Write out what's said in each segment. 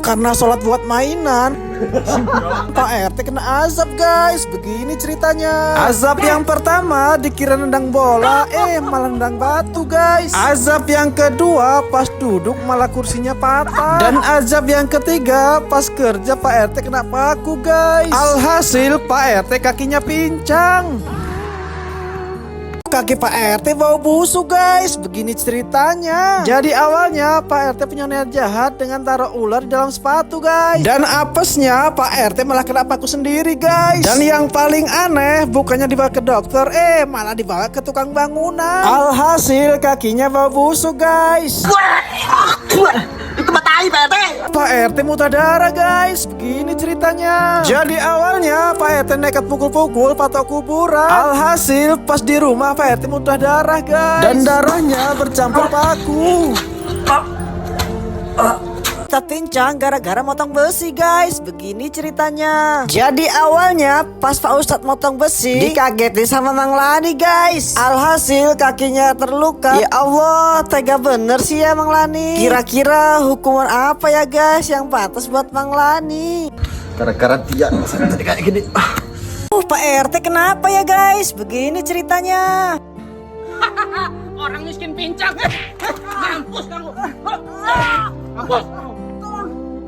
karena sholat buat mainan. Pak RT kena azab guys. Begini ceritanya. Azab yang pertama dikira nendang bola, malah nendang batu guys. Azab yang kedua pas duduk malah kursinya patah. Dan azab yang ketiga pas kerja Pak RT kena paku guys. Alhasil Pak RT kakinya pincang. Kaki Pak RT bau busuk guys. Begini ceritanya. Jadi awalnya Pak RT punya niat jahat dengan taruh ular di dalam sepatu guys. Dan apesnya Pak RT malah kena paku sendiri guys. Dan yang paling aneh bukannya dibawa ke dokter, malah dibawa ke tukang bangunan. Alhasil kakinya bau busuk guys. Itu matai Pak RT. Pak RT muntah darah guys. Begini ceritanya. Jadi awalnya Pak RT nekat pukul-pukul patok kuburan. Alhasil pas di rumah Pak RT muntah darah guys. Dan darahnya bercampur paku. Pincang gara-gara motong besi guys. Begini ceritanya. Jadi awalnya pas Pak Ustadz motong besi dikagetin sama Mang Lani guys. Alhasil kakinya terluka. Ya Allah, tega bener sih ya Mang Lani. Kira-kira hukuman apa ya guys yang pantas buat Mang Lani? Gara-gara dia tadi kayak gini. Pak RT kenapa ya guys? Begini ceritanya. Orang miskin pincang. Mampus kamu. Mampus.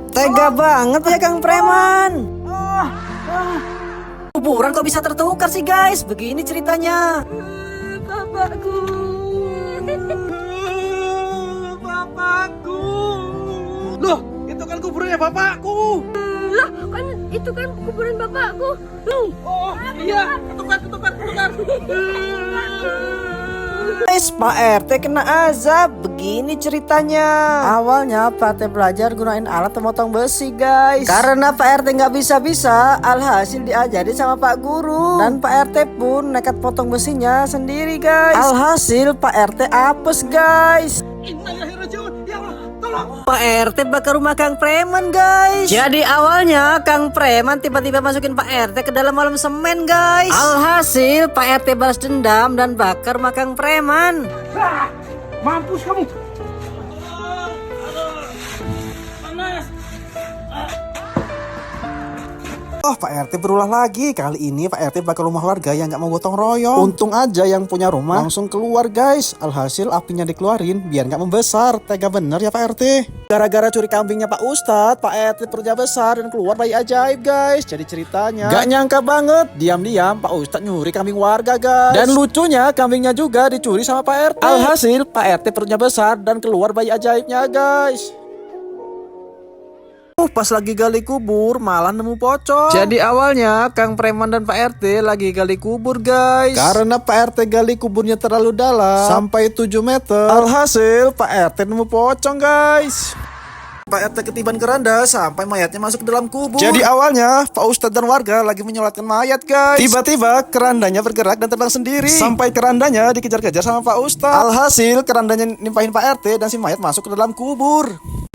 Tega banget ya Kang Preman. Kuburan kok bisa tertukar sih guys? Begini ceritanya. Bapakku. Bapakku. Loh, itu kan kuburannya bapakku. Lah, kan itu kan kuburan bapakku. Oh, iya. Ketukar. Guys, Pak RT kena azab. Begini ceritanya. Awalnya Pak RT belajar gunain alat pemotong besi guys. Karena Pak RT nggak bisa, alhasil diajari sama Pak Guru. Dan Pak RT pun nekat potong besinya sendiri guys. Alhasil Pak RT apes guys. Innalillahi ya Allah, tolong. Pak RT bakar rumah Kang Preman guys. Jadi awalnya Kang Preman tiba-tiba masukin Pak RT ke dalam malam semen guys. Alhasil Pak RT balas dendam dan bakar rumah Kang Preman. Mampus kamu. Panas. Oh, Pak RT berulah lagi. Kali ini Pak RT bakar rumah warga yang gak mau gotong royong. Untung aja yang punya rumah langsung keluar guys. Alhasil apinya dikeluarin biar gak membesar. Tega bener ya Pak RT. Gara-gara curi kambingnya Pak Ustadz, Pak RT perutnya besar dan keluar bayi ajaib guys. Jadi ceritanya gak nyangka banget, diam-diam Pak Ustadz nyuri kambing warga guys. Dan lucunya kambingnya juga dicuri sama Pak RT. Alhasil Pak RT perutnya besar dan keluar bayi ajaibnya guys. Pas lagi gali kubur malah nemu pocong. Jadi awalnya Kang Preman dan Pak RT lagi gali kubur guys. Karena Pak RT gali kuburnya terlalu dalam sampai 7 meter. Alhasil Pak RT nemu pocong guys. Pak RT ketiban keranda sampai mayatnya masuk ke dalam kubur. Jadi awalnya Pak Ustadz dan warga lagi menyolatkan mayat guys. Tiba-tiba kerandanya bergerak dan terbang sendiri. Sampai kerandanya dikejar-kejar sama Pak Ustadz. Alhasil kerandanya nimpahin Pak RT dan si mayat masuk ke dalam kubur.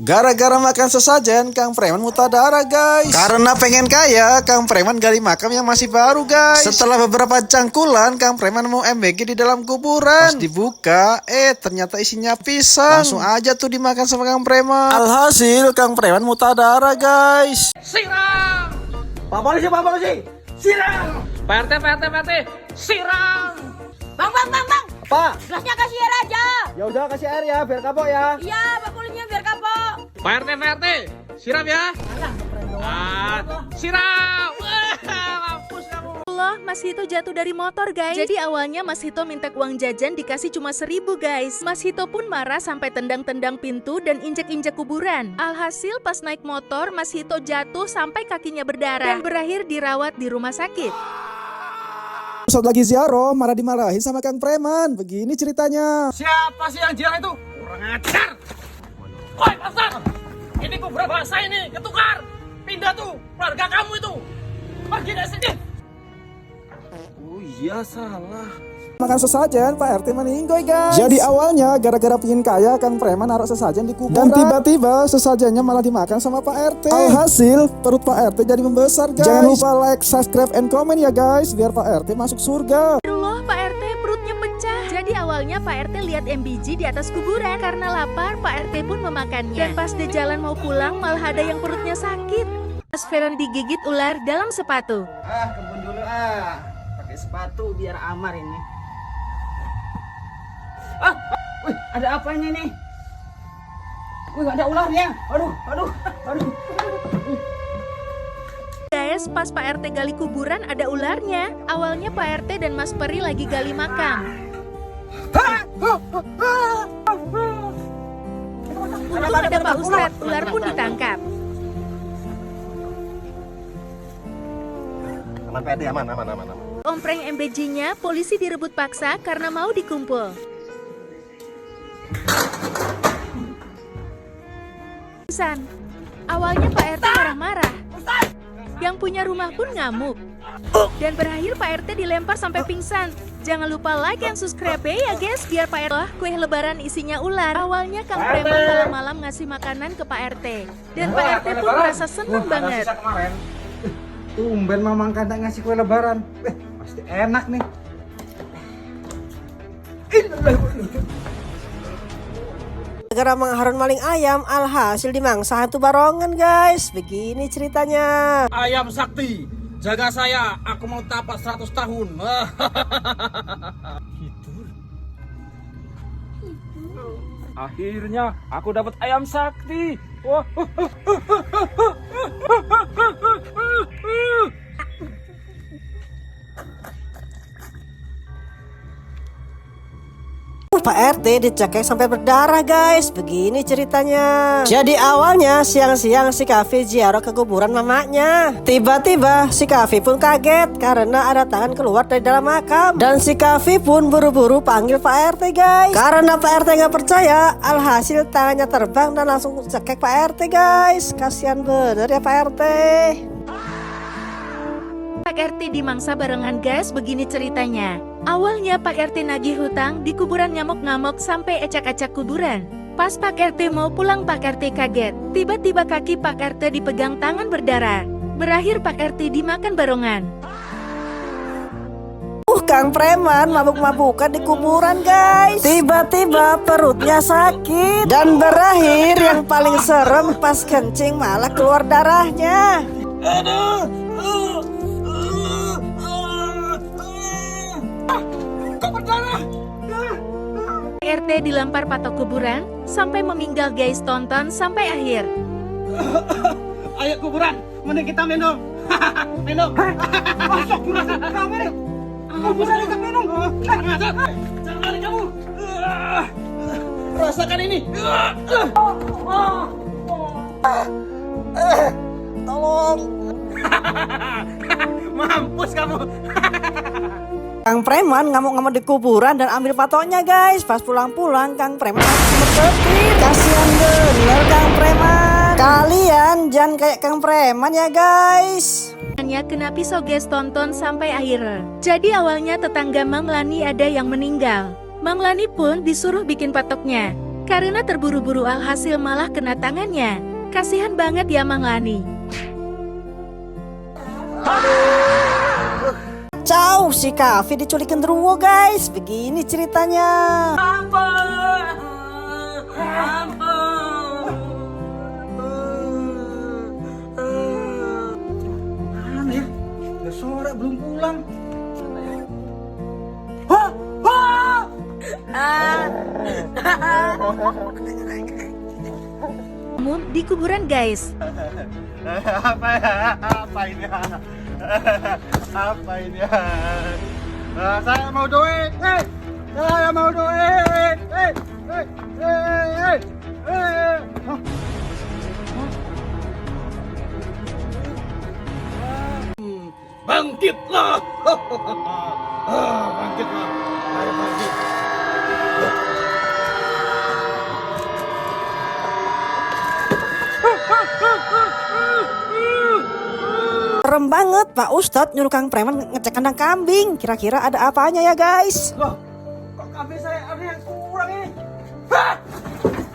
Gara-gara makan sesajen, Kang Preman muntah darah guys. Karena pengen kaya, Kang Preman gali makam yang masih baru guys. Setelah beberapa cangkulan, Kang Preman mau MBG di dalam kuburan. Pas dibuka, ternyata isinya pisang. Langsung aja tuh dimakan sama Kang Preman. Alhasil, Kang Preman muntah darah guys. Siram. Pak polisi. Siram. Pak RT. Siram. Bang. Pak, Gelasnya kasih air aja. ya udah kasih air ya, biar kapok ya. Iya, Pak Polisinya biar kapok. Pak RT. Siram ya. Siram. Mampus kamu. Allah, Mas Hito jatuh dari motor guys. Jadi awalnya Mas Hito minta uang jajan dikasih cuma 1000 guys. Mas Hito pun marah sampai tendang-tendang pintu dan injek-injek kuburan. Alhasil pas naik motor Mas Hito jatuh sampai kakinya berdarah dan berakhir dirawat di rumah sakit. Saat lagi ziarah, marah dimarahin sama Kang Preman. Begini ceritanya. Siapa sih yang jiran itu? Kurang ajar. Woi, pasar. Ini kuburan bahasa ini, ketukar. Pindah tuh, keluarga kamu itu. Pergi dari sini. Oh iya, salah. Makan sesajen, Pak RT meninggoy guys. Jadi awalnya gara-gara pingin kaya, Kang Preman naruh sesajen di kuburan. Dan tiba-tiba sesajennya malah dimakan sama Pak RT. Alhasil perut Pak RT jadi membesar guys. Jangan lupa like, subscribe, and comment ya guys, biar Pak RT masuk surga. Allah, Pak RT perutnya pecah. Jadi awalnya awalnya Pak RT lihat MBG di atas kuburan. Karena lapar, Pak RT pun memakannya. Dan pas di jalan mau pulang, malah ada yang perutnya sakit. Mas Veron digigit ular dalam sepatu. Kebun dulu pakai sepatu biar aman ini. Wih, ada apa ini nih? Wih, ada ularnya. Aduh. Guys, pas Pak RT gali kuburan ada ularnya. Awalnya Pak RT dan Mas Peri lagi gali makam. Untung ada Pak Ustadz, ular pun ditangkap. Aman Pak RT, aman. Ompreng MBG-nya polisi direbut paksa karena mau dikumpul. Awalnya Pak RT marah-marah. Yang punya rumah pun ngamuk. Dan berakhir Pak RT dilempar sampai pingsan. Jangan lupa like dan subscribe ya guys, biar Pak RT kue lebaran isinya ular. Awalnya Kang Preman malam-malam ngasih makanan ke Pak RT. Dan Pak RT pun merasa seneng banget. Tumben Mamang Kandang ngasih kue lebaran. Pasti enak nih. Gara mengharun maling ayam, alhasil dimangsa hantu barongan guys. Begini ceritanya. Ayam sakti, jaga saya, aku mau tapak 100 tahun. Akhirnya aku dapat ayam sakti. Pak RT dicekek sampai berdarah guys. Begini ceritanya. Jadi awalnya siang-siang si Kavi ziarah ke kuburan mamanya. Tiba-tiba si Kavi pun kaget karena ada tangan keluar dari dalam makam. Dan si Kavi pun buru-buru panggil Pak RT guys. Karena Pak RT nggak percaya, alhasil tangannya terbang dan langsung cekek Pak RT guys. Kasihan bener ya Pak RT. Pak RT dimangsa barengan guys, begini ceritanya. Awalnya Pak RT nagih hutang, di kuburan ngamuk-ngamuk sampai acak-acak kuburan. Pas Pak RT mau pulang Pak RT kaget. Tiba-tiba kaki Pak RT dipegang tangan berdarah. Berakhir Pak RT dimakan barongan. Kang Preman mabuk-mabukan di kuburan guys. Tiba-tiba perutnya sakit. Dan berakhir yang paling serem pas kencing malah keluar darahnya. RT dilempar patok kuburan sampai meninggal guys, tonton sampai akhir. Ayo kuburan, mending kita minum. Minum. Masuk kuburan kamu nih. Kuburan ikut minum. Jangan lari kamu. Rasakan ini. Tolong. Mampus kamu. Kang Preman ngamuk-ngamuk di kuburan dan ambil patoknya guys. Pas pulang-pulang Kang Preman langsung berketir. Kasihan bener Kang Preman. Kalian jangan kayak Kang Preman ya guys. Hanya kena pisau guys, tonton sampai akhir. Jadi awalnya tetangga Mang Lani ada yang meninggal. Mang Lani pun disuruh bikin patoknya. Karena terburu-buru alhasil malah kena tangannya. Kasihan banget ya Mang Lani. Ciao, si Kavi diculik genderuwo guys. Begini ceritanya. Mana ya? Udah sore belum pulang. Namun di kuburan guys. Apa ini? Saya mau duit. Saya mau duit. Bangkitlah. Bangkitlah. Ayo bangkit. Serem banget Pak Ustadz nyuruh Kang Preman ngecek kandang kambing. Kira-kira ada apanya ya guys? Loh, kok kambing saya ada yang kurang ini?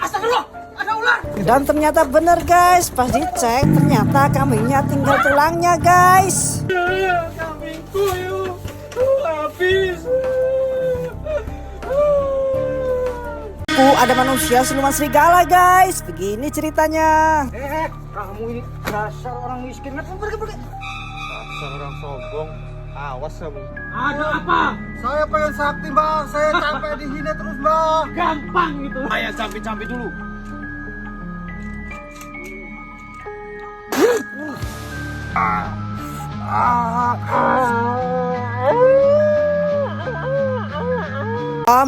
Astagfirullah, ada ular. Dan ternyata bener guys. Pas dicek ternyata kambingnya tinggal tulangnya guys. Kambingku yuk, habis. kampungku ada manusia siluman serigala guys. Begini ceritanya. Kamu ini dasar orang miskin. Pergi. Dasar orang sombong. Awas kamu. Ada apa? Saya pengen sakti, Mbak. Saya capek dihina terus, Mbak. Gampang itu. Saya campi-campi dulu.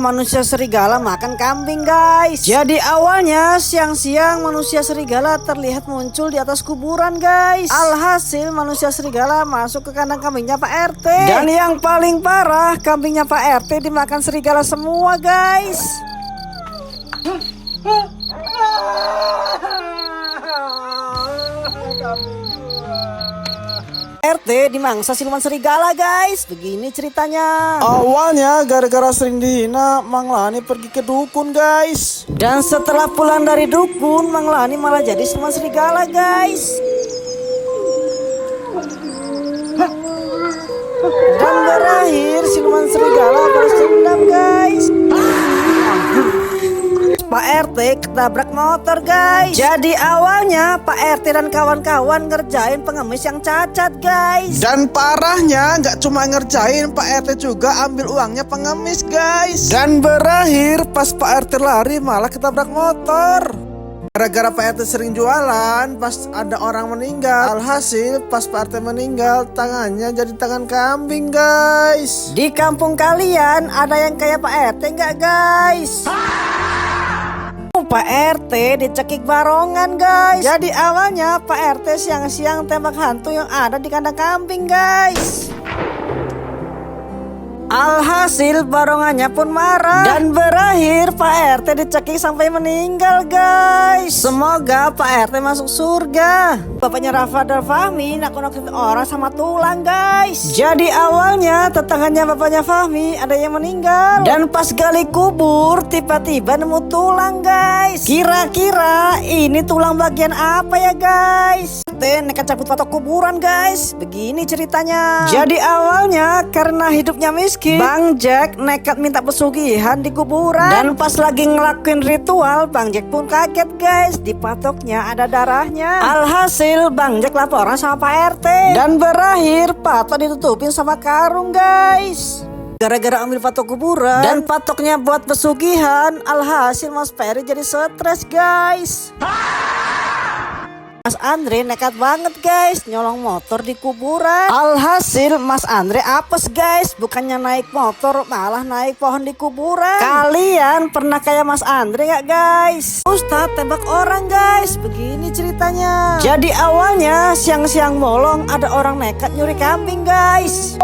Manusia serigala makan kambing guys. Jadi awalnya siang-siang manusia serigala terlihat muncul di atas kuburan guys. Alhasil manusia serigala masuk ke kandang kambingnya Pak RT. Dan yang paling parah, kambingnya Pak RT dimakan serigala semua guys. RT dimangsa siluman serigala guys. Begini ceritanya. Awalnya gara-gara sering dihina, Mang Lani pergi ke dukun guys. Dan setelah pulang dari dukun, Mang Lani malah jadi siluman serigala guys. Dan berakhir siluman serigala balas dendam guys. Pak RT ketabrak motor guys. Jadi awalnya Pak RT dan kawan-kawan ngerjain pengemis yang cacat guys. Dan parahnya nggak cuma ngerjain, Pak RT juga ambil uangnya pengemis guys. Dan berakhir pas Pak RT lari malah ketabrak motor. Gara-gara Pak RT sering jualan, pas ada orang meninggal. Alhasil pas Pak RT meninggal, tangannya jadi tangan kambing guys. Di kampung kalian ada yang kayak Pak RT nggak guys? Pak RT dicekik barongan guys. Jadi awalnya Pak RT siang-siang tembak hantu yang ada di kandang kambing guys. Alhasil barongannya pun marah. Dan berakhir Pak RT dicekik sampai meninggal guys. Semoga Pak RT masuk surga. Bapaknya Rafa dan Fahmi nakut-nakutin orang sama tulang guys. Jadi awalnya tetangganya bapaknya Fahmi ada yang meninggal. Dan pas gali kubur tiba-tiba nemu tulang guys. Kira-kira ini tulang bagian apa ya guys? Nekat cabut foto kuburan guys. Begini ceritanya. Jadi awalnya karena hidupnya miskin, Bang Jack nekat minta pesugihan di kuburan. Dan pas lagi ngelakuin ritual, Bang Jack pun kaget guys. Di patoknya ada darahnya. Alhasil Bang Jack laporan sama Pak RT. Dan berakhir patok ditutupin sama karung guys. Gara-gara ambil patok kuburan dan patoknya buat pesugihan, alhasil Mas Peri jadi stres guys. Mas Andre nekat banget guys, nyolong motor di kuburan. Alhasil Mas Andre apes guys, bukannya naik motor malah naik pohon di kuburan. Kalian pernah kayak Mas Andre gak guys? Ustadz tembak orang guys, begini ceritanya. Jadi awalnya siang-siang bolong ada orang nekat nyuri kambing guys.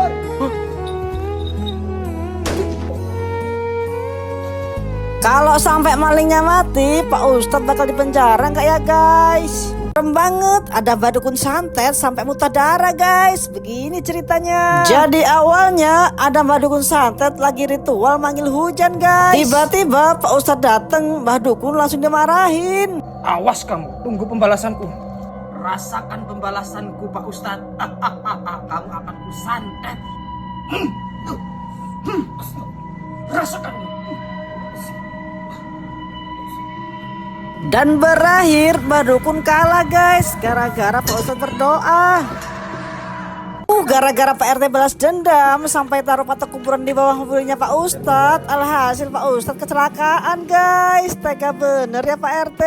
Kalau sampai malingnya mati, Pak Ustadz bakal dipenjara nggak ya guys? Serem banget, ada badukun santet sampai muntah darah guys. Begini ceritanya. Jadi awalnya ada badukun santet lagi ritual manggil hujan guys. Tiba-tiba Pak Ustadz dateng, Mbah Dukun langsung dimarahin. Awas kamu, tunggu pembalasanku. Rasakan pembalasanku, Pak Ustadz. Kamu akan kusantet. Rasakan. Dan berakhir Mbah Dukun kalah guys, gara-gara Pak Ustadz berdoa. Gara-gara Pak RT balas dendam sampai taruh patok kuburan di bawah mobilnya Pak Ustadz. Alhasil Pak Ustadz kecelakaan guys. Tega bener ya Pak RT.